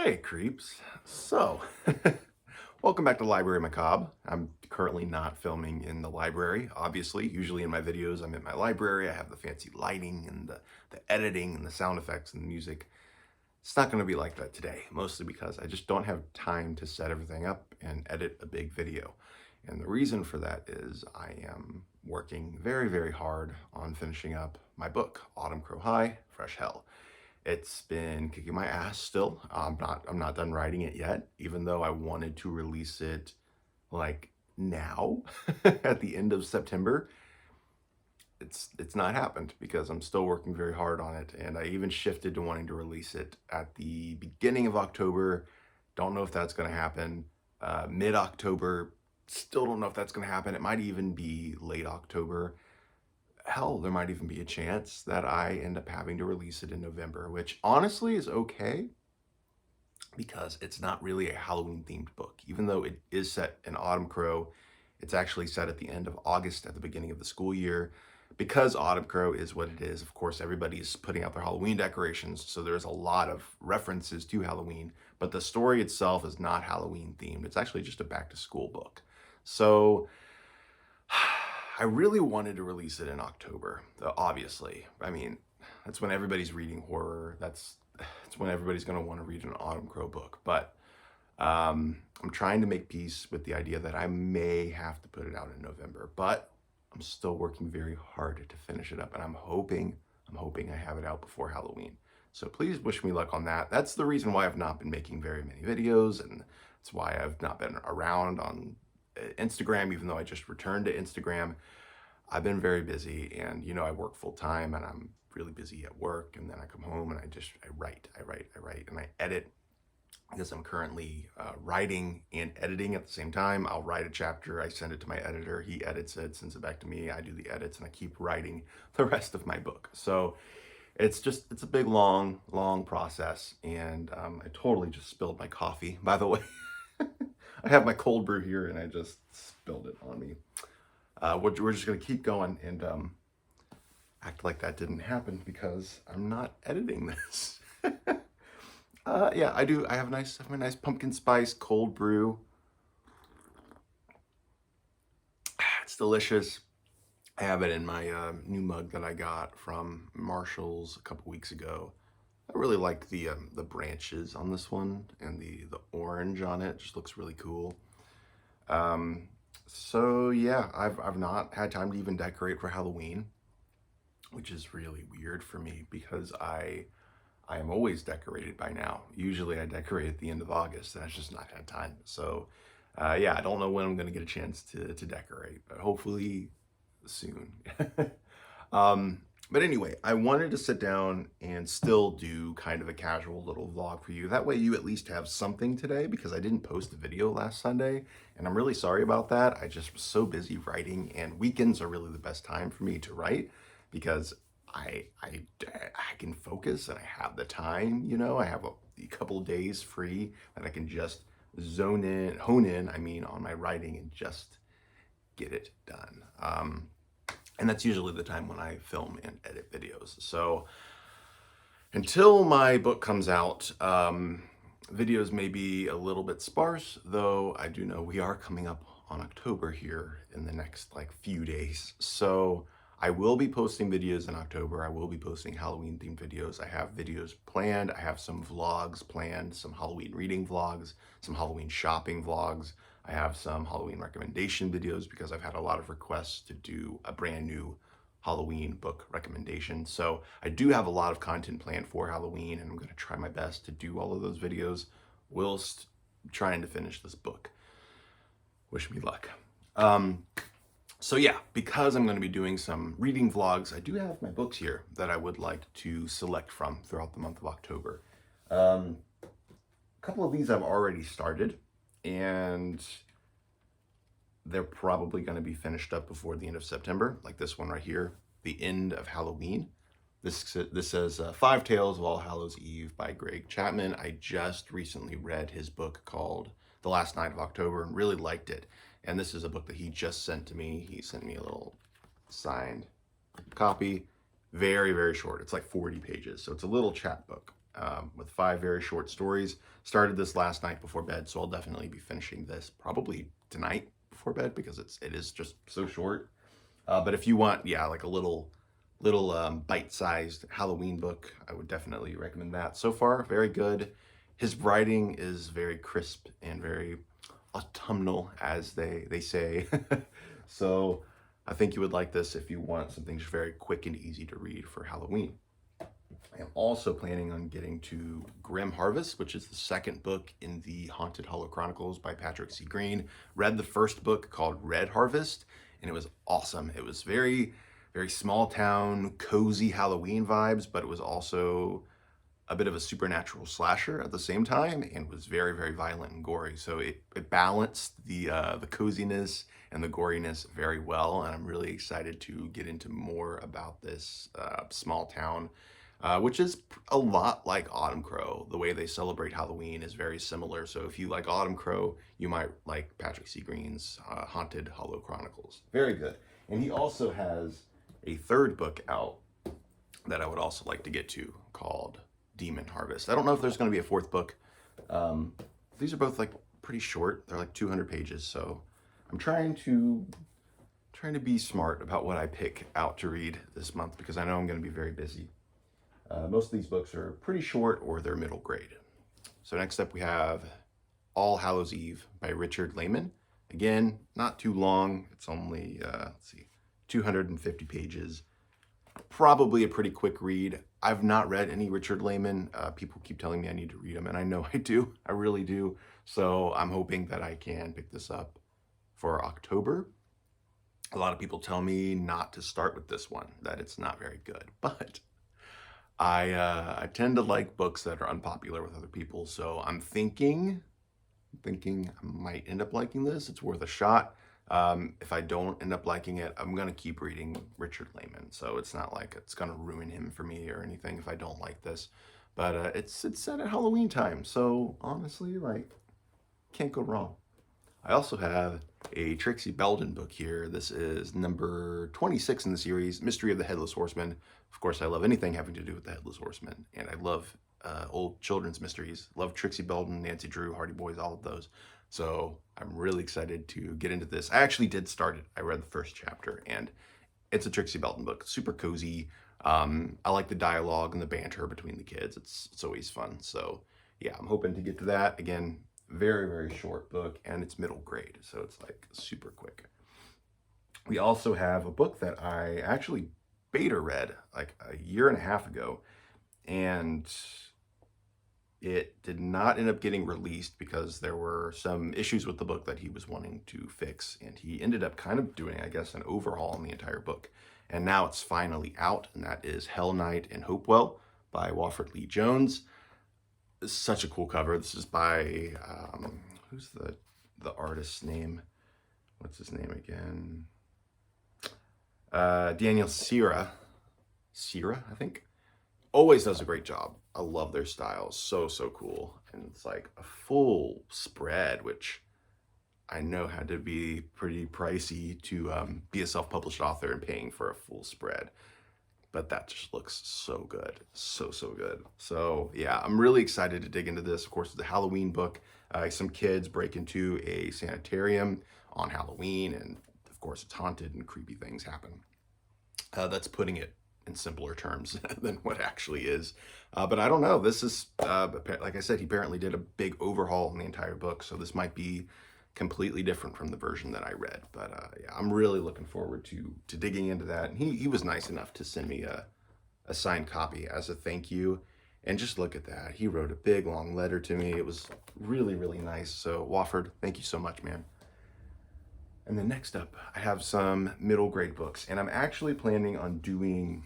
Hey creeps. So, welcome back to Library Macabre. I'm currently not filming in the library, obviously. Usually in my videos, I'm in my library. I have the fancy lighting and the editing and the sound effects and the music. It's not going to be like that today, mostly because I just don't have time to set everything up and edit a big video. And the reason for that is I am working very, very hard on finishing up my book, Autumncrow High, Fresh Hell. It's been kicking my ass still. I'm not done writing it yet, even though I wanted to release it like now at the end of September. It's not happened because I'm still working very hard on it, and I even shifted to wanting to release it at the beginning of October. Don't know if that's going to happen. Mid-October, still don't know if that's going to happen. It might even be late October. Hell, there might even be a chance that I end up having to release it in November, which honestly is okay because it's not really a Halloween themed book. Even though it is set in Autumncrow, it's actually set at the end of August at the beginning of the school year. Because Autumncrow is what it is, of course, everybody's putting out their Halloween decorations, so there's a lot of references to Halloween, but the story itself is not Halloween themed. It's actually just a back to school book. So I really wanted to release it in October, obviously. I mean, that's when everybody's reading horror. That's when everybody's going to want to read an Autumncrow book. But I'm trying to make peace with the idea that I may have to put it out in November. But I'm still working very hard to finish it up, and I'm hoping I have it out before Halloween. So please wish me luck on that. That's the reason why I've not been making very many videos, and that's why I've not been around on Instagram, even though I just returned to Instagram. I've been very busy, and I work full time, and I'm really busy at work, and then I come home and I write, and I edit because I'm currently writing and editing at the same time. I'll write a chapter, I send it to my editor, he edits it, sends it back to me, I do the edits, and I keep writing the rest of my book. So it's a big, long process, and I totally just spilled my coffee, by the way. I have my cold brew here, and I just spilled it on me. We're just gonna keep going and act like that didn't happen because I'm not editing this. Yeah, I do. I have a nice pumpkin spice cold brew. It's delicious. I have it in my new mug that I got from Marshall's a couple weeks ago. I really like the branches on this one, and the orange on it just looks really cool. So yeah, I've not had time to even decorate for Halloween, which is really weird for me because I am always decorated by now. Usually I decorate at the end of August, and I've just not had time. So yeah, I don't know when I'm gonna get a chance to decorate, but hopefully soon. But anyway, I wanted to sit down and still do kind of a casual little vlog for you. That way you at least have something today, because I didn't post a video last Sunday, and I'm really sorry about that. I just was so busy writing, and weekends are really the best time for me to write because I can focus and I have the time, I have a couple of days free that I can just hone in, on my writing and just get it done. And that's usually the time when I film and edit videos. So until my book comes out, videos may be a little bit sparse, though I do know we are coming up on October here in the next few days. So I will be posting videos in October. I will be posting Halloween themed videos. I have videos planned. I have some vlogs planned, some Halloween reading vlogs, some Halloween shopping vlogs. I have some Halloween recommendation videos because I've had a lot of requests to do a brand new Halloween book recommendation. So I do have a lot of content planned for Halloween, and I'm going to try my best to do all of those videos whilst trying to finish this book. Wish me luck. So yeah, because I'm going to be doing some reading vlogs, I do have my books here that I would like to select from throughout the month of October. A couple of these I've already started, and they're probably going to be finished up before the end of September, like this one right here, The End of Halloween. This says Five Tales of All Hallows Eve by Greg Chapman. I just recently read his book called The Last Night of October and really liked it. And this is a book that he just sent to me. He sent me a little signed copy. Very, very short. It's like 40 pages. So it's a little chat book. with 5 very short stories. Started this last night before bed, so I'll definitely be finishing this probably tonight before bed because it is just so short. But if you want, yeah, like a little bite-sized Halloween book, I would definitely recommend that. So far, very good. His writing is very crisp and very autumnal, as they say. So I think you would like this if you want something just very quick and easy to read for Halloween. I am also planning on getting to Grim Harvest, which is the second book in the Haunted Hollow Chronicles by Patrick C. Green. Read the first book called Red Harvest, and it was awesome. It was very, very small town, cozy Halloween vibes, but it was also a bit of a supernatural slasher at the same time, and was very, very violent and gory. So it balanced the coziness and the goriness very well, and I'm really excited to get into more about this small town, which is a lot like Autumncrow. The way they celebrate Halloween is very similar. So if you like Autumncrow, you might like Patrick C. Green's Haunted Hollow Chronicles. Very good. And he also has a third book out that I would also like to get to called Demon Harvest. I don't know if there's going to be a fourth book. These are both like pretty short. They're like 200 pages. So I'm trying to be smart about what I pick out to read this month because I know I'm going to be very busy. Most of these books are pretty short or they're middle grade. So next up we have All Hallows Eve by Richard Laymon. Again, not too long. It's only, 250 pages. Probably a pretty quick read. I've not read any Richard Laymon. People keep telling me I need to read them, and I know I do. I really do. So I'm hoping that I can pick this up for October. A lot of people tell me not to start with this one, that it's not very good. But I tend to like books that are unpopular with other people. So I'm thinking I might end up liking this. It's worth a shot. If I don't end up liking it, I'm going to keep reading Richard Laymon. So it's not like it's going to ruin him for me or anything if I don't like this. But it's set at Halloween time. So honestly, like, can't go wrong. I also have a Trixie Belden book here. This is number 26 in the series, Mystery of the Headless Horseman. Of course, I love anything having to do with the Headless Horseman. And I love old children's mysteries. Love Trixie Belden, Nancy Drew, Hardy Boys, all of those. So I'm really excited to get into this. I actually did start it. I read the first chapter, and it's a Trixie Belden book. Super cozy. I like the dialogue and the banter between the kids. It's always fun. So yeah, I'm hoping to get to that. Again, very, very short book, and it's middle grade, so it's like super quick. We also have a book that I actually beta read like a year and a half ago, and it did not end up getting released because there were some issues with the book that he was wanting to fix, and he ended up kind of doing, I guess, an overhaul on the entire book. And now it's finally out, and that is Hell Night in Hopewell by Wofford Lee Jones. It's such a cool cover. This is by, who's the artist's name? What's his name again? Daniel Sierra, I think. Always does a great job. I love their style. So cool. And it's like a full spread, which I know had to be pretty pricey to be a self-published author and paying for a full spread. But that just looks so good. So good. So yeah, I'm really excited to dig into this. Of course, it's a Halloween book. Some kids break into a sanitarium on Halloween, and of course it's haunted and creepy things happen. That's putting it in simpler terms than what actually is. But I don't know. This is, like I said, he apparently did a big overhaul in the entire book. So this might be completely different from the version that I read. But yeah, I'm really looking forward to digging into that. And he was nice enough to send me a signed copy as a thank you. And just look at that. He wrote a big, long letter to me. It was really, really nice. So Wofford, thank you so much, man. And then next up, I have some middle grade books. And I'm actually planning on doing,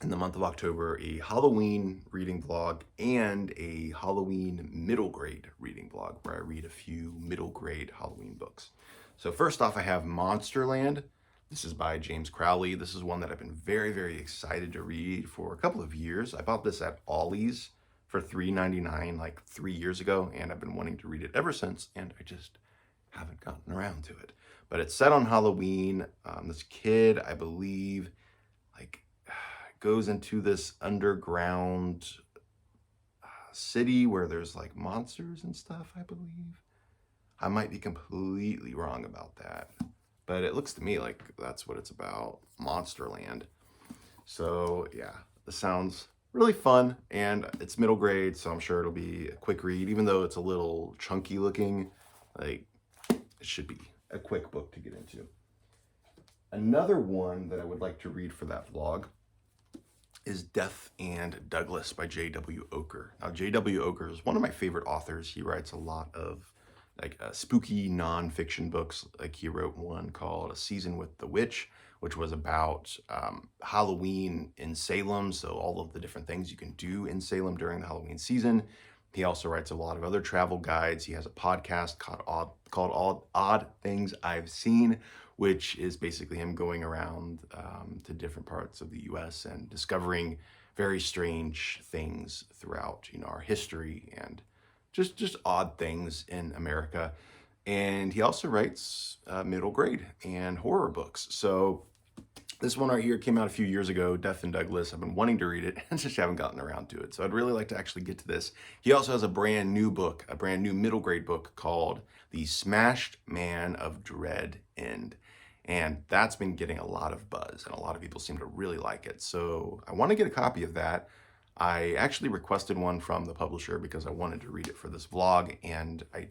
in the month of October, a Halloween reading vlog and a Halloween middle grade reading vlog where I read a few middle grade Halloween books. So first off, I have Monsterland. This is by James Crowley. This is one that I've been very, very excited to read for a couple of years. I bought this at Ollie's for $3.99 like 3 years ago, and I've been wanting to read it ever since, and I just haven't gotten around to it. But it's set on Halloween. This kid, I believe, like, goes into this underground city where there's like monsters and stuff, I believe. I might be completely wrong about that, but it looks to me like that's what it's about, Monsterland. So yeah, this sounds really fun, and it's middle grade, so I'm sure it'll be a quick read, even though it's a little chunky looking. Like, it should be a quick book to get into. Another one that I would like to read for that vlog is Death and Douglas by J.W. Oker. Now, J.W. Oker is one of my favorite authors. He writes a lot of like spooky nonfiction books. Like, he wrote one called A Season with the Witch, which was about Halloween in Salem. So all of the different things you can do in Salem during the Halloween season. He also writes a lot of other travel guides. He has a podcast called Odd Things I've Seen, which is basically him going around to different parts of the US and discovering very strange things throughout, our history and just odd things in America. And he also writes middle grade and horror books. So this one right here came out a few years ago, Death and Douglas. I've been wanting to read it and just haven't gotten around to it. So I'd really like to actually get to this. He also has a brand new book, a brand new middle grade book called The Smashed Man of Dread End. And that's been getting a lot of buzz, and a lot of people seem to really like it. So I want to get a copy of that. I actually requested one from the publisher because I wanted to read it for this vlog, and I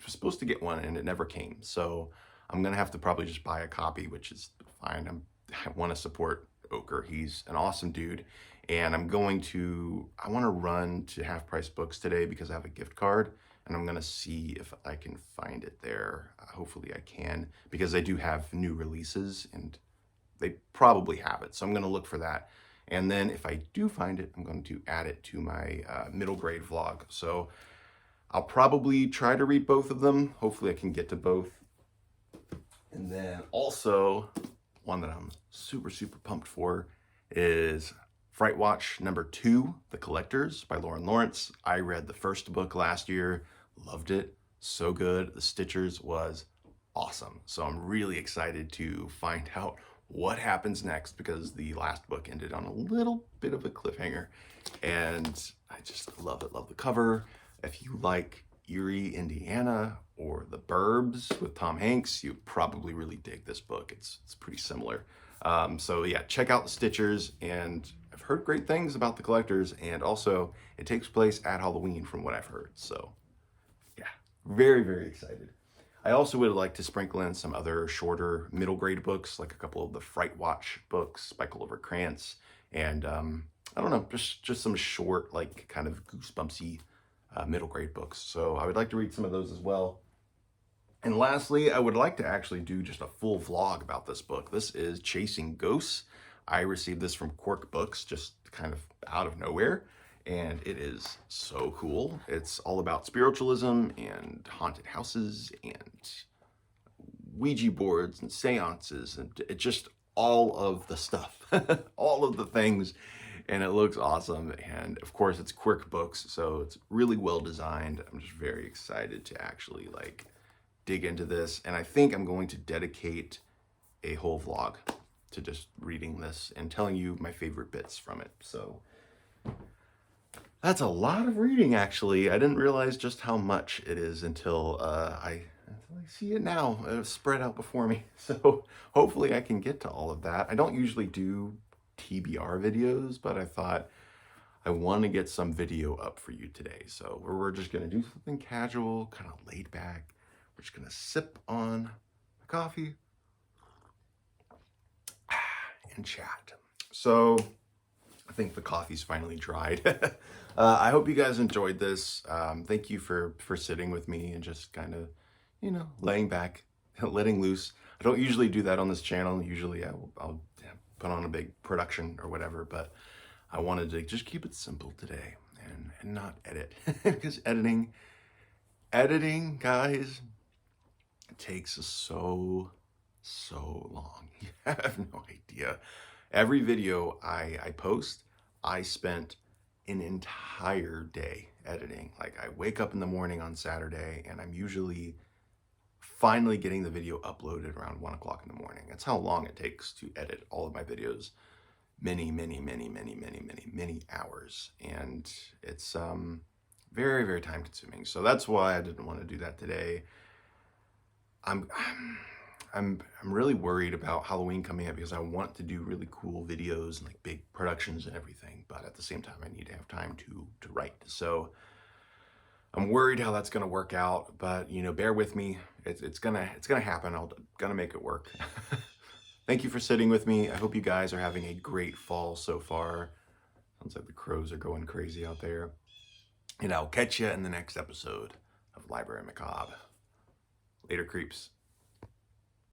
was supposed to get one and it never came. So I'm going to have to probably just buy a copy, which is fine. I want to support Oker. He's an awesome dude. And I want to run to Half Price Books today because I have a gift card, and I'm going to see if I can find it there. Hopefully I can, because they do have new releases and they probably have it. So I'm going to look for that. And then if I do find it, I'm going to add it to my middle grade vlog. So I'll probably try to read both of them. Hopefully I can get to both. And then also, one that I'm super, super pumped for is Fright Watch #2, The Collectors by Lauren Lawrence. I read the first book last year, loved it, so good. The Stitchers was awesome. So I'm really excited to find out what happens next, because the last book ended on a little bit of a cliffhanger, and I just love it. Love the cover. If you like Erie, Indiana, or The Burbs with Tom Hanks, you probably really dig this book. It's pretty similar. So yeah, check out The Stitchers, and I've heard great things about The Collectors, and also it takes place at Halloween from what I've heard. So yeah, very, very excited. I also would like to sprinkle in some other shorter middle grade books, like a couple of the Fright Watch books by Culver Krantz, and I don't know, just some short, like kind of goosebumpsy middle grade books. So I would like to read some of those as well. And lastly, I would like to actually do just a full vlog about this book. This is Chasing Ghosts. I received this from Quirk Books, just kind of out of nowhere, and it is so cool. It's all about spiritualism and haunted houses and Ouija boards and seances, and it just all of the stuff, all of the things. And it looks awesome. And of course it's Quirk Books, so it's really well designed. I'm just very excited to actually like dig into this. And I think I'm going to dedicate a whole vlog to just reading this and telling you my favorite bits from it. So that's a lot of reading, actually. I didn't realize just how much it is until I see it now. It's spread out before me. So hopefully I can get to all of that. I don't usually do TBR videos, but I thought I want to get some video up for you today. So we're just going to do something casual, kind of laid back. We're just going to sip on the coffee and chat. So I think the coffee's finally dried. I hope you guys enjoyed this. Thank you for sitting with me and just kind of, laying back, letting loose. I don't usually do that on this channel. Usually I'll put on a big production or whatever, but I wanted to just keep it simple today and not edit, because editing, guys, it takes so long. You have no idea. Every video I post, I spent an entire day editing. Like, I wake up in the morning on Saturday, and I'm usually finally getting the video uploaded around 1 o'clock in the morning. That's how long it takes to edit all of my videos. Many hours. And it's very, very time consuming. So that's why I didn't want to do that today. I'm really worried about Halloween coming up because I want to do really cool videos and like big productions and everything, but at the same time I need to have time to write. So I'm worried how that's gonna work out, but you know, bear with me. It's gonna happen. Gonna make it work. Thank you for sitting with me. I hope you guys are having a great fall so far. Sounds like the crows are going crazy out there. And I'll catch you in the next episode of Library Macabre. Later, creeps.